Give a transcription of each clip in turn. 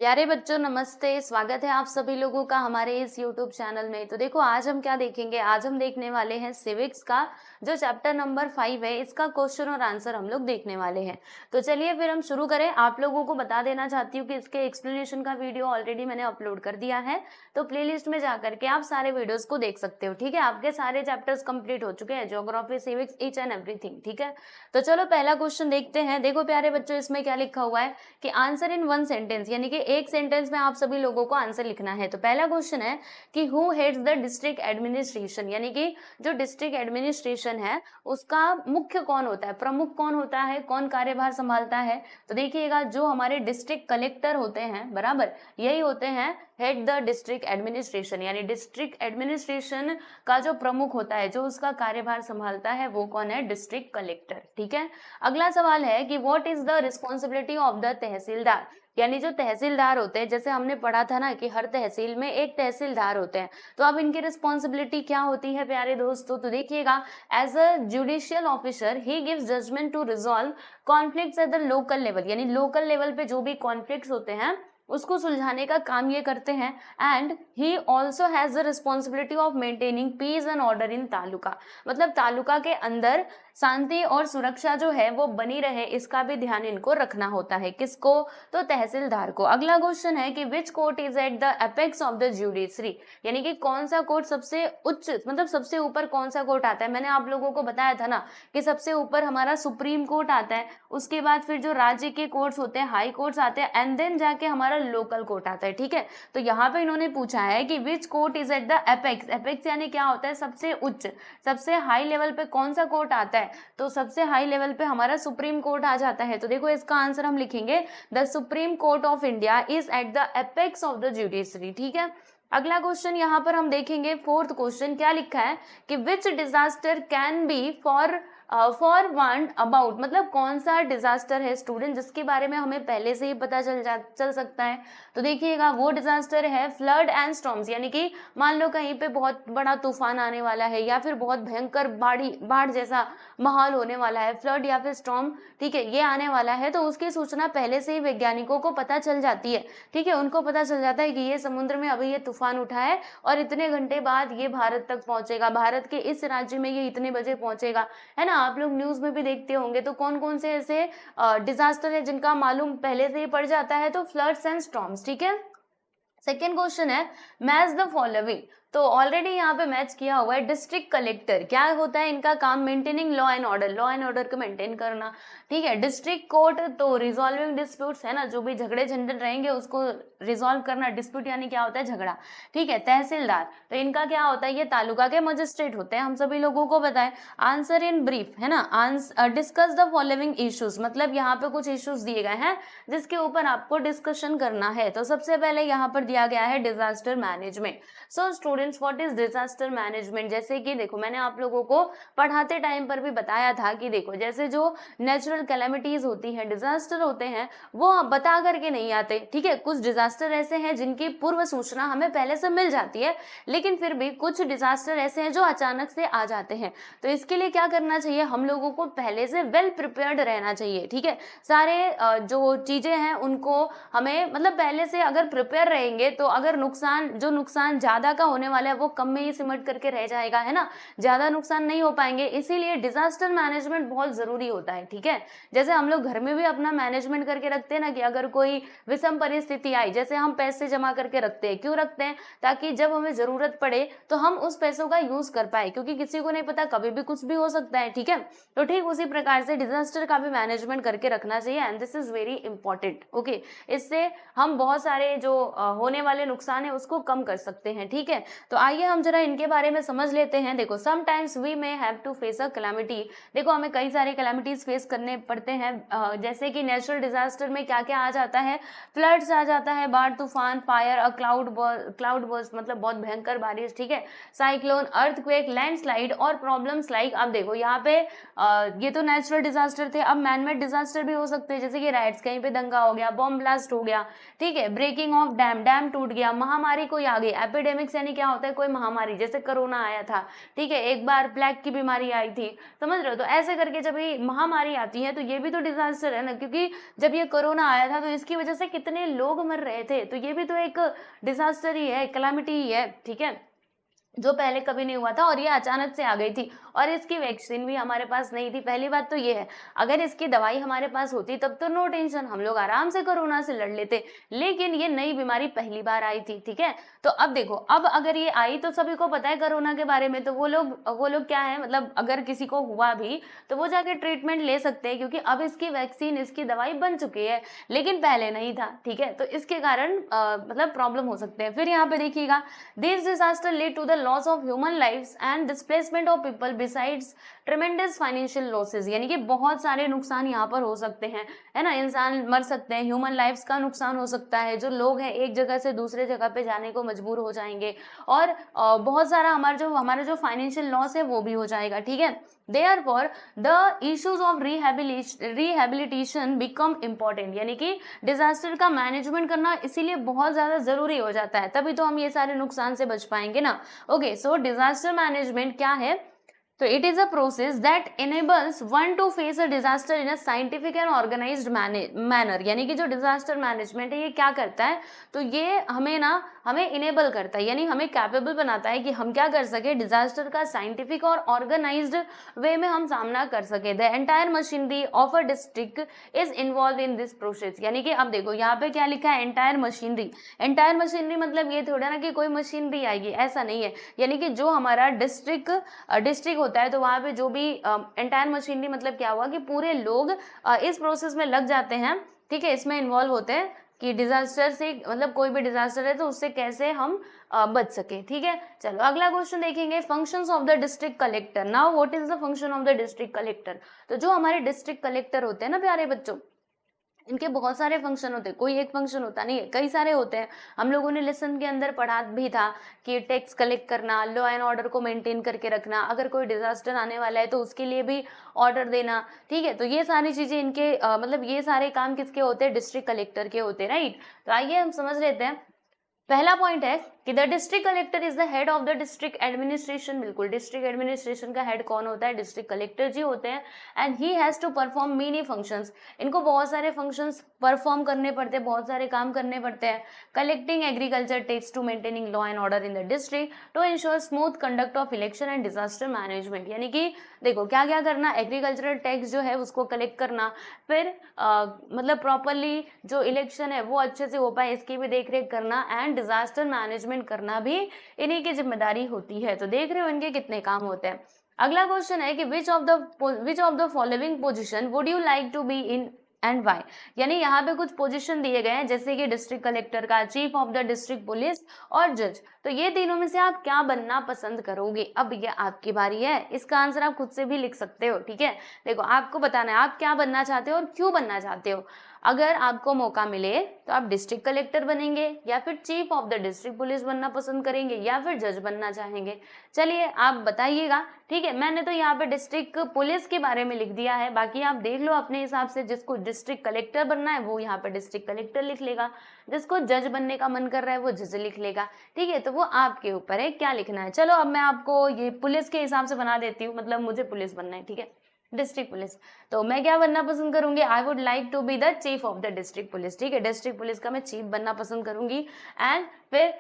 प्यारे बच्चों नमस्ते, स्वागत है आप सभी लोगों का हमारे इस YouTube चैनल में। तो देखो आज हम क्या देखेंगे, आज हम देखने वाले हैं सिविक्स का जो चैप्टर नंबर 5 है, इसका क्वेश्चन और आंसर हम लोग देखने वाले हैं। तो चलिए फिर हम शुरू करें। आप लोगों को बता देना चाहती हूँ कि इसके एक्सप्लेनेशन का वीडियो ऑलरेडी मैंने अपलोड कर दिया है, तो प्लेलिस्ट में जाकर के आप सारे वीडियोस को देख सकते हो। ठीक है, आपके सारे चैप्टर्स कंप्लीट हो चुके हैं, geography, civics, each and everything. ठीक है, तो चलो पहला क्वेश्चन देखते हैं। देखो प्यारे बच्चों, इसमें क्या लिखा हुआ है कि आंसर इन वन सेंटेंस, यानी कि एक सेंटेंस में आप सभी लोगों को आंसर लिखना है। तो पहला क्वेश्चन है कि who heads the district administration, यानी कि जो डिस्ट्रिक्ट एडमिनिस्ट्रेशन है उसका मुख्य कौन होता है, प्रमुख कौन होता है, कौन कार्यभार संभालता है। तो देखिएगा, जो हमारे डिस्ट्रिक्ट कलेक्टर होते हैं, बराबर, यही होते हैं हेड द डिस्ट्रिक्ट एडमिनिस्ट्रेशन, यानी डिस्ट्रिक्ट एडमिनिस्ट्रेशन का जो प्रमुख होता है, जो उसका कार्यभार संभालता है, वो कौन है, डिस्ट्रिक्ट कलेक्टर। ठीक है, अगला सवाल है कि what is the responsibility of the tehsildar, यानी जो तहसीलदार होते हैं, जैसे हमने पढ़ा था ना कि हर तहसील में एक तहसीलदार होते हैं, तो अब इनकी रिस्पॉन्सिबिलिटी क्या होती है प्यारे दोस्तों। तो देखिएगा, as a judicial officer he gives judgement to resolve conflicts at the local level, यानी लोकल लेवल पे जो भी कॉन्फ्लिक्ट्स होते हैं उसको सुलझाने का काम ये करते हैं। And he also has the responsibility of maintaining peace and order in taluka, मतलब तालुका के अंदर शांति और सुरक्षा जो है वो बनी रहे, इसका भी ध्यान इनको रखना होता है। किसको, तो तहसीलदार को। अगला क्वेश्चन है कि which court is at the apex of the judiciary, यानी कि कौन सा कोर्ट सबसे उच्च, मतलब सबसे ऊपर कौन सा कोर्ट आता है। मैंने आप लोगों को बताया था ना कि सबसे ऊपर हमारा सुप्रीम कोर्ट आता है, उसके बाद फिर जो राज्य के कोर्ट्स होते हैं, हाई कोर्ट्स आते हैं, एंड देन जाके हमारा लोकल कोर्ट आता है। ठीक है, तो यहाँ पे इन्होंने पूछा है कि which court is at the apex, apex यानी क्या होता है, सबसे उच्च, सबसे हाई लेवल पे कौन सा कोर्ट आता है। तो सबसे हाई लेवल पे हमारा सुप्रीम कोर्ट आ जाता है। तो देखो इसका आंसर हम लिखेंगे, the supreme court of India is at the apex of the judiciary. ठीक है, अगला क्वेश्चन यहाँ पर हम देखेंगे, फोर्थ क्वेश्चन क्या लिखा है कि which disaster can be forewarned about, मतलब कौन सा डिजास्टर है स्टूडेंट जिसके बारे में हमें पहले से ही पता चल सकता है। तो देखिएगा, वो डिजास्टर है फ्लड एंड स्टॉर्म्स, यानी कि मान लो कहीं पे बहुत बड़ा तूफान आने वाला है या फिर बहुत भयंकर बाढ़ जैसा माहौल होने वाला है, फ्लड या फिर स्टॉर्म, ठीक है, ये आने वाला है, तो उसकी सूचना पहले से ही वैज्ञानिकों को पता चल जाती है। ठीक है, उनको पता चल जाता है कि ये समुद्र में अभी ये तूफान उठा है और इतने घंटे बाद ये भारत तक पहुंचेगा, भारत के इस राज्य में ये इतने बजे पहुंचेगा, है ना। आप लोग न्यूज में भी देखते होंगे, तो कौन कौन से ऐसे डिजास्टर है जिनका मालूम पहले से ही पड़ जाता है, तो फ्लड्स एंड स्टॉर्म्स। ठीक है, सेकेंड क्वेश्चन है मैच द फॉलोइंग, तो ऑलरेडी यहाँ पे मैच किया हुआ है। डिस्ट्रिक्ट कलेक्टर क्या होता है, इनका काम maintaining law and order, law and order को मेंटेन करना। ठीक है, डिस्ट्रिक्ट कोर्ट तो रिजॉल्विंग डिस्प्यूट्स, है ना, जो भी झगड़े झंझट रहेंगे उसको रिजॉल्व करना, डिस्प्यूट यानी क्या होता है, झगड़ा। ठीक है, तहसीलदार तो इनका क्या होता है, ये तालुका के मजिस्ट्रेट होते हैं, हम सभी लोगों को बताएं। आंसर इन ब्रीफ, है ना, डिस्कस द फॉलोइंग इश्यूज, मतलब यहाँ पे कुछ इश्यूज दिए गए हैं जिसके ऊपर आपको डिस्कशन करना है। तो सबसे पहले यहाँ पर दिया गया है disaster management. So students, what is disaster management, जैसे कि देखो मैंने आप लोगों को पढ़ाते टाइम पर भी बताया था कि देखो जैसे जो नेचुरल कैलेमिटीज होती हैं, डिजास्टर होते हैं, वो बता करके नहीं आते। ठीक है, कुछ डिजास्टर ऐसे हैं जिनकी पूर्व सूचना हमें पहले से मिल जाती है, लेकिन फिर भी कुछ डिजास्टर ऐसे हैं जो अचानक से आ जाते हैं। तो इसके लिए क्या करना चाहिए, हम लोगों को पहले से वेल प्रिपेयर्ड रहना चाहिए। ठीक है, सारे जो चीजें हैं उनको हमें, मतलब पहले से अगर प्रिपेयर रहेंगे तो अगर नुकसान ज्यादा का होने वाला है वो कम में ही सिमट करके रह जाएगा, है ना, ज्यादा नुकसान नहीं हो पाएंगे। इसीलिए डिजास्टर मैनेजमेंट बहुत जरूरी होता है। ठीक है, जैसे हम लोग घर में भी अपना मैनेजमेंट करके रखते हैं ना, कि अगर कोई विषम परिस्थिति आई, जैसे हम पैसे जमा करके रखते हैं, क्यों रखते हैं, ताकि जब हमें जरूरत पड़े तो हम उस पैसों का यूज कर पाए, क्योंकि किसी को नहीं पता, कभी भी कुछ भी हो सकता है। ठीक है, तो ठीक उसी प्रकार से डिजास्टर का भी मैनेजमेंट करके रखना चाहिए, and this is very important. Okay, इससे हम बहुत सारे जो होने वाले नुकसान है उसको कम कर सकते हैं। ठीक है, तो आइए हम जरा इनके बारे में समझ लेते हैं। देखो, sometimes we may have to face a calamity, देखो हमें कई सारे कैलामिटीज फेस करने पड़ते हैं, जैसे कि नेचुरल डिजास्टर में क्या क्या आ जाता है, फ्लड्स आ जाता है, बाढ़, तूफान, फायर, क्लाउड बर्स्ट, मतलब बहुत भयंकर बारिश। ठीक है, साइक्लोन, अर्थक्वेक, लैंडस्लाइड और प्रॉब्लम्स लाइक, अब देखो यहाँ पे ये तो नेचुरल डिजास्टर थे, अब मैनमेड डिजास्टर भी हो सकते हैं, जैसे कि राइट्स, कहीं पे दंगा हो गया, बॉम्ब ब्लास्ट हो गया। ठीक है, ब्रेकिंग ऑफ डैम, डैम टूट गया, महामारी कोई आ गई, एपिडेमिक्स यानी क्या क्या होता है, कोई महामारी जैसे कोरोना आया था, ठीक है, एक बार प्लेग की बीमारी आई थी, समझ रहे हो। तो ऐसे करके जब ये महामारी आती है तो ये भी तो डिजास्टर है ना, क्योंकि जब ये कोरोना आया था तो इसकी वजह से कितने लोग मर रहे थे, तो ये भी तो एक डिजास्टर ही है, कैलामिटी ही है, ठीक है, जो पहले कभी नहीं हुआ था और ये अचानक से आ गई थी। और इसकी वैक्सीन भी हमारे पास नहीं थी। पहली बात तो ये है, अगर इसकी दवाई हमारे पास होती तब तो नो टेंशन, हम लोग आराम से कोरोना से लड़ लेते, लेकिन ये नई बीमारी पहली बार आई थी, ठीक है। तो अब देखो, अब अगर ये आई तो सभी को पता है कोरोना के बारे में, तो वो लोग क्या है, मतलब अगर किसी को हुआ भी तो वो जाके ट्रीटमेंट ले सकते हैं, क्योंकि अब इसकी वैक्सीन, इसकी दवाई बन चुकी है, लेकिन पहले नहीं था, ठीक है। तो इसके कारण मतलब प्रॉब्लम हो सकते हैं। फिर यहाँ पे देखिएगा, this disaster led to the loss of human lives and displacement of people besides tremendous financial losses, यानी कि बहुत सारे नुकसान यहाँ पर हो सकते हैं, है ना, इंसान मर सकते हैं, ह्यूमन लाइव्स का नुकसान हो सकता है, जो लोग हैं एक जगह से दूसरे जगह पे जाने को मजबूर हो जाएंगे, और बहुत सारा हमारा जो फाइनेंशियल लॉस है वो भी हो जाएगा, ठीक है। Therefore, the issues of rehabilitation become important, यानी कि डिजास्टर का मैनेजमेंट करना इसीलिए बहुत ज्यादा जरूरी हो जाता है, तभी तो हम ये सारे नुकसान से बच पाएंगे ना। ओके, सो डिजास्टर मैनेजमेंट क्या है, तो it is a process that enables one to face a disaster in a scientific and organised manner, यानी कि जो डिजास्टर मैनेजमेंट है ये क्या करता है, तो ये हमें इनेबल करता है, यानी हमें कैपेबल बनाता है कि हम क्या कर सके, डिजास्टर का साइंटिफिक और ऑर्गेनाइज्ड वे में हम सामना कर सके। The entire machinery of a district is involve in this process, यानी कि अब देखो यहाँ पे क्या लिखा है, एंटायर मशीनरी। एंटायर मशीनरी मतलब ये थोड़ा ना कि कोई मशीनरी आएगी, ऐसा नहीं है, यानी कि जो हमारा डिस्ट्रिक्ट होता है तो वहां पे जो भी एंटायर मशीनरी, मतलब क्या हुआ कि पूरे लोग इस प्रोसेस में लग जाते हैं, ठीक है, इसमें इन्वॉल्व होते हैं कि डिजास्टर से, मतलब कोई भी डिजास्टर है तो उससे कैसे हम बच सके, ठीक है। चलो अगला क्वेश्चन देखेंगे, functions of the district collector. Now what is the function of the district collector, तो जो हमारे डिस्ट्रिक्ट कलेक्टर होते हैं ना प्यारे बच्चों, इनके बहुत सारे फंक्शन होते हैं, कोई एक फंक्शन होता नहीं है, कई सारे होते हैं। हम लोगों ने लेसन के अंदर पढ़ा भी था कि टैक्स कलेक्ट करना, लॉ एंड ऑर्डर को मेंटेन करके रखना, अगर कोई डिजास्टर आने वाला है तो उसके लिए भी ऑर्डर देना, ठीक है। तो ये सारी चीजें इनके मतलब ये सारे काम किसके होते हैं, डिस्ट्रिक्ट कलेक्टर के होते हैं, राइट। तो आइए हम समझ लेते हैं। पहला पॉइंट है कि the district collector is the head of the district administration. बिल्कुल, डिस्ट्रिक्ट एडमिनिस्ट्रेशन का हेड कौन होता है, डिस्ट्रिक्ट कलेक्टर जी होते हैं। And he has to perform many functions, इनको बहुत सारे फंक्शंस परफॉर्म करने पड़ते हैं, बहुत सारे काम करने पड़ते हैं। Collecting agriculture tax to maintaining law and order in the district to ensure smooth conduct of election and disaster management, यानी कि देखो क्या क्या करना, एग्रीकल्चरल टैक्स जो है उसको कलेक्ट करना, फिर मतलब प्रॉपरली जो इलेक्शन है वो अच्छे से हो पाए इसकी भी देखरेख करना, एंड डिजास्टर मैनेजमेंट करना भी इन्हीं की जिम्मेदारी होती है। तो देख रहे हो इनके कितने काम होते हैं। अगला क्वेश्चन है कि which of the following position would you like to be in and why, यानी यहाँ पे कुछ पोजीशन दिए गए हैं, जैसे कि डिस्ट्रिक्ट कलेक्टर का, chief of the district police और जज। तो ये तीनों में से आप क्या बनना पसंद करोगे, अब ये आपकी बारी है, इसका आंसर आप खुद से भी लिख सकते हो, ठीक है। देखो आपको बताना है आप क्या बनना चाहते हो और क्यों बनना चाहते हो। अगर आपको मौका मिले तो आप डिस्ट्रिक्ट कलेक्टर बनेंगे, या फिर chief of the district police बनना पसंद करेंगे, या फिर जज बनना चाहेंगे। चलिए आप बताइएगा, ठीक है। मैंने तो यहाँ पे डिस्ट्रिक्ट पुलिस के बारे में लिख दिया है, बाकी आप देख लो अपने हिसाब से, जिसको डिस्ट्रिक्ट कलेक्टर बनना है वो यहाँ पे डिस्ट्रिक्ट कलेक्टर लिख लेगा, जिसको जज बनने का मन कर रहा है वो जज लिख लेगा, ठीक है। तो वो आपके ऊपर है क्या लिखना है। चलो अब मैं आपको ये पुलिस के हिसाब से बना देती हूँ, मतलब मुझे पुलिस बनना है, ठीक है, डिस्ट्रिक्ट पुलिस। तो मैं क्या बनना पसंद करूंगी, I would like to be the chief of the district police, ठीक है। डिस्ट्रिक्ट पुलिस का मैं चीफ बनना पसंद करूंगी। एंड फिर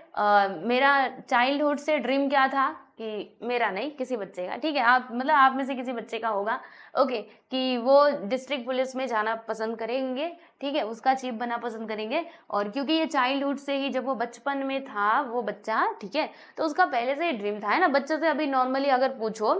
मेरा चाइल्डहुड से ड्रीम क्या था, कि मेरा नहीं किसी बच्चे का, ठीक है, आप मतलब आप में से किसी बच्चे का होगा, ओके, कि वो डिस्ट्रिक्ट पुलिस में जाना पसंद करेंगे, ठीक है, उसका चीफ बनना पसंद करेंगे। और क्योंकि ये चाइल्डहुड से ही, जब वो बचपन में था वो बच्चा, ठीक है, तो उसका पहले से ही ड्रीम था, है ना। बच्चे से अभी नॉर्मली अगर पूछो,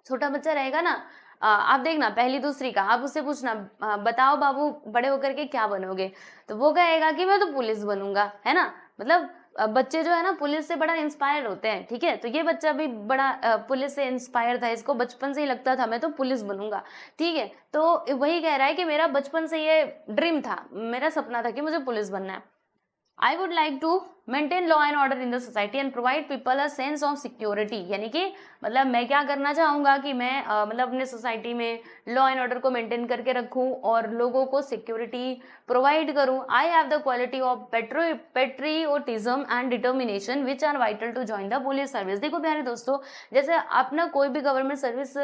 छोटा बच्चा रहेगा ना, आप देखना पहली दूसरी का, आप उससे पूछना बताओ बाबू बड़े होकर के क्या बनोगे, तो वो कहेगा कि मैं तो पुलिस बनूंगा, है ना। मतलब बच्चे जो है ना पुलिस से बड़ा इंस्पायर होते हैं, ठीक है। तो ये बच्चा भी बड़ा पुलिस से इंस्पायर था, इसको बचपन से ही लगता था मैं तो पुलिस बनूंगा, ठीक है। तो वही कह रहा है कि मेरा बचपन से ये ड्रीम था, मेरा सपना था कि मुझे पुलिस बनना है। I would like to maintain law and order in the society and provide people a sense of security, यानी कि मतलब मैं क्या करना चाहूंगा कि मैं मतलब अपने सोसाइटी में लॉ एंड ऑर्डर को मेंटेन करके रखूं और लोगों को सिक्योरिटी प्रोवाइड करूं। I have the quality of patriotism and determination which are vital to join the police service. देखो प्यारे दोस्तों, जैसे आप ना कोई भी गवर्नमेंट सर्विस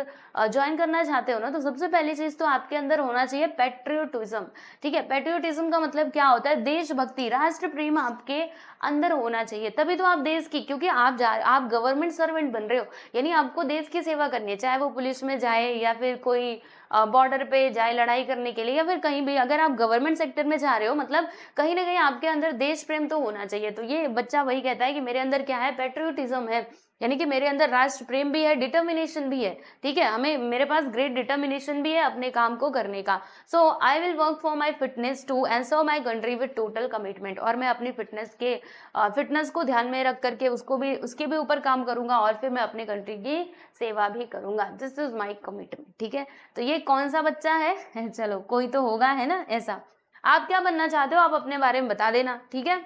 ज्वाइन करना चाहते हो ना, तो सबसे पहली चीज तो आपके अंदर होना चाहिए पेट्रियोटिज्म। ठीक है, पेट्रियोटिज्म का मतलब क्या होता है? देशभक्ति, राष्ट्र प्रेम आपके अंदर होना चाहिए, तभी तो आप देश की, क्योंकि आप गवर्नमेंट सर्वेंट बन रहे हो, यानी आपको देश की सेवा करनी है, चाहे वो पुलिस में जाए या फिर कोई बॉर्डर पे जाए लड़ाई करने के लिए, या फिर कहीं भी अगर आप गवर्नमेंट सेक्टर में जा रहे हो, मतलब कहीं ना कहीं आपके अंदर देश प्रेम तो होना चाहिए। तो ये बच्चा वही कहता है कि मेरे अंदर क्या है? पेट्रियोटिज्म है, यानी कि मेरे अंदर राष्ट्र प्रेम भी है, डिटर्मिनेशन भी है। ठीक है, हमें मेरे पास ग्रेट डिटर्मिनेशन भी है अपने काम को करने का। So I will work for my fitness too and serve my country with total commitment, और मैं अपनी फिटनेस को ध्यान में रख करके उसके भी ऊपर काम करूंगा, और फिर मैं अपने कंट्री की सेवा भी करूंगा। This is my commitment. ठीक है, तो ये कौन सा बच्चा है? चलो कोई तो होगा, है ना ऐसा। आप क्या बनना चाहते हो? आप अपने बारे में बता देना। ठीक है,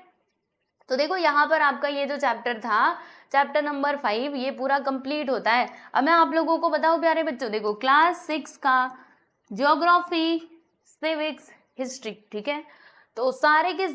तो देखो यहाँ पर आपका ये जो चैप्टर था, चैप्टर नंबर 5, ये पूरा कंप्लीट होता है। अब मैं आप लोगों को बताऊं प्यारे बच्चों, देखो क्लास 6 का ज्योग्राफी, सिविक्स, हिस्ट्री, ठीक है, तो सारे के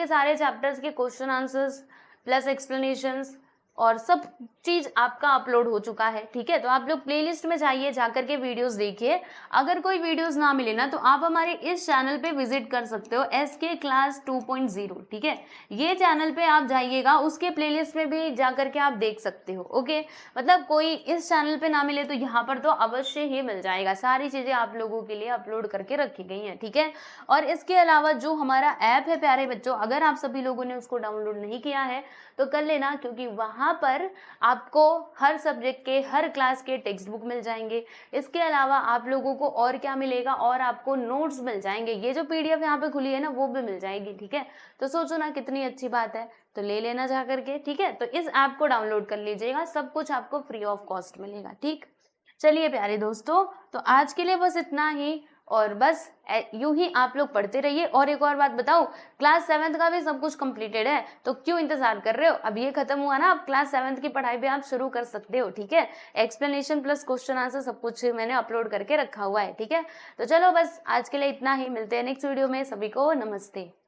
सारे चैप्टर्स के क्वेश्चन आंसर्स प्लस एक्सप्लेनेशंस और सब चीज आपका अपलोड हो चुका है। ठीक है, तो आप लोग प्लेलिस्ट में जाइए, जाकर के वीडियोस देखिए। अगर कोई वीडियोस ना मिले ना, तो आप हमारे इस चैनल पे विजिट कर सकते हो, SK क्लास 2.0। ठीक है, ये चैनल पे आप जाइएगा, उसके प्लेलिस्ट में भी जाकर के आप देख सकते हो। ओके, मतलब कोई इस चैनल पे ना मिले तो यहाँ पर तो अवश्य ही मिल जाएगा, सारी चीजें आप लोगों के लिए अपलोड करके रखी गई हैं। ठीक है, और इसके अलावा जो हमारा ऐप है प्यारे बच्चों, अगर आप सभी लोगों ने उसको डाउनलोड नहीं किया है तो कर लेना, क्योंकि वहां पर आपको हर सब्जेक्ट के, हर क्लास के टेक्स्ट बुक मिल जाएंगे। इसके अलावा आप लोगों को और क्या मिलेगा? और आपको नोट्स मिल जाएंगे, ये जो PDF यहाँ पे खुली है ना, वो भी मिल जाएगी। ठीक है, तो सोचो ना कितनी अच्छी बात है, तो ले लेना जा करके। ठीक है, तो इस ऐप को डाउनलोड कर लीजिएगा, सब कुछ आपको फ्री ऑफ कॉस्ट मिलेगा। ठीक, चलिए प्यारे दोस्तों, तो आज के लिए बस इतना ही, और बस यूं ही आप लोग पढ़ते रहिए। और एक और बात बताओ, क्लास 7th का भी सब कुछ कंप्लीटेड है, तो क्यों इंतजार कर रहे हो? अब ये खत्म हुआ ना, अब क्लास 7th की पढ़ाई भी आप शुरू कर सकते हो। ठीक है, एक्सप्लेनेशन प्लस क्वेश्चन आंसर सब कुछ मैंने अपलोड करके रखा हुआ है। ठीक है, तो चलो बस आज के लिए इतना ही, मिलते हैं नेक्स्ट वीडियो में। सभी को नमस्ते।